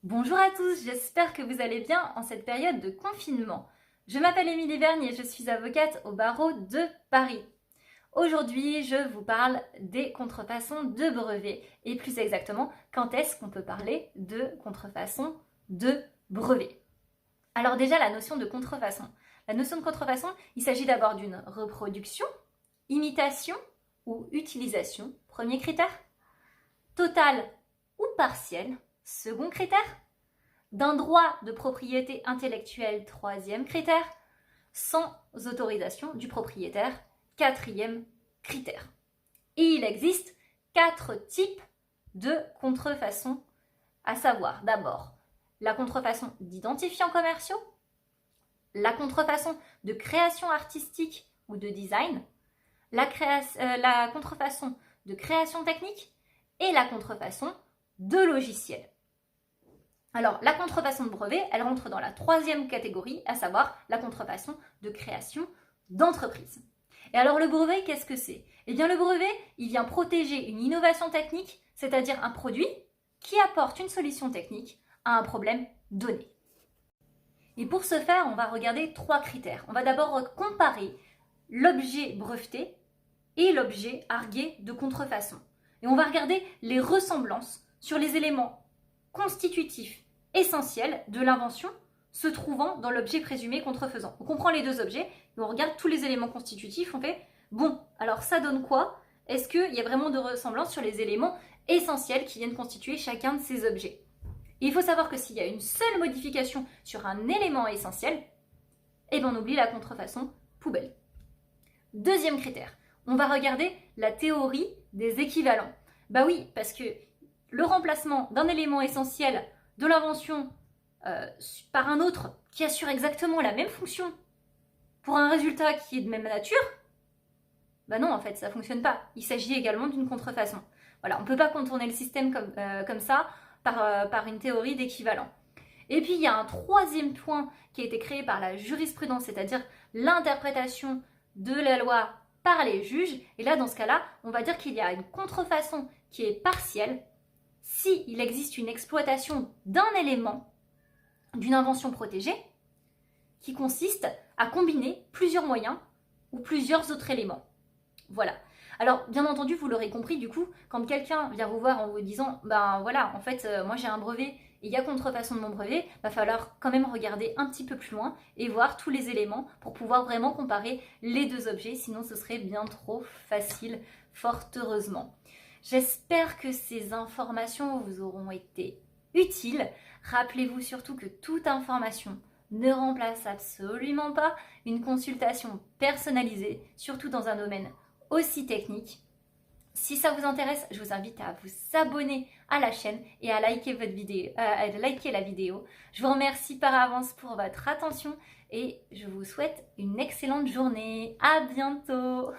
Bonjour à tous, j'espère que vous allez bien en cette période de confinement. Je m'appelle Émilie Vergne et je suis avocate au barreau de Paris. Aujourd'hui, je vous parle des contrefaçons de brevets et plus exactement, quand est-ce qu'on peut parler de contrefaçon de brevet. Alors déjà, la notion de contrefaçon. La notion de contrefaçon, il s'agit d'abord d'une reproduction, imitation ou utilisation, premier critère, totale ou partielle, second critère, d'un droit de propriété intellectuelle, troisième critère, sans autorisation du propriétaire, quatrième critère. Et il existe 4 types de contrefaçons, à savoir d'abord la contrefaçon d'identifiants commerciaux, la contrefaçon de création artistique ou de design, la contrefaçon de création technique et la contrefaçon de logiciels. Alors, la contrefaçon de brevet, elle rentre dans la troisième catégorie, à savoir la contrefaçon de création d'entreprise. Et alors, le brevet, qu'est-ce que c'est? Eh bien, le brevet, il vient protéger une innovation technique, c'est-à-dire un produit qui apporte une solution technique à un problème donné. Et pour ce faire, on va regarder 3 critères. On va d'abord comparer l'objet breveté et l'objet argué de contrefaçon. Et on va regarder les ressemblances sur les éléments constitutifs essentiels de l'invention se trouvant dans l'objet présumé contrefaisant. On comprend les deux objets et on regarde tous les éléments constitutifs. On fait, bon, alors ça donne quoi? Est-ce qu'il y a vraiment de ressemblance sur les éléments essentiels qui viennent constituer chacun de ces objets? Et il faut savoir que s'il y a une seule modification sur un élément essentiel, eh bien on oublie la contrefaçon poubelle. Deuxième critère, on va regarder la théorie des équivalents. Bah oui, parce que le remplacement d'un élément essentiel de l'invention par un autre qui assure exactement la même fonction pour un résultat qui est de même nature, bah non, en fait, ça ne fonctionne pas. Il s'agit également d'une contrefaçon. Voilà, on ne peut pas contourner le système comme ça par une théorie d'équivalent. Et puis, il y a un troisième point qui a été créé par la jurisprudence, c'est-à-dire l'interprétation de la loi par les juges. Et là, dans ce cas-là, on va dire qu'il y a une contrefaçon qui est partielle s'il existe une exploitation d'un élément d'une invention protégée qui consiste à combiner plusieurs moyens ou plusieurs autres éléments. Voilà. Alors, bien entendu, vous l'aurez compris, du coup, quand quelqu'un vient vous voir en vous disant « Ben voilà, en fait, moi j'ai un brevet et il y a contrefaçon de mon brevet », va falloir quand même regarder un petit peu plus loin et voir tous les éléments pour pouvoir vraiment comparer les deux objets, sinon ce serait bien trop facile, fort heureusement. J'espère que ces informations vous auront été utiles. Rappelez-vous surtout que toute information ne remplace absolument pas une consultation personnalisée, surtout dans un domaine aussi technique. Si ça vous intéresse, je vous invite à vous abonner à la chaîne et à liker la vidéo. Je vous remercie par avance pour votre attention et je vous souhaite une excellente journée. À bientôt!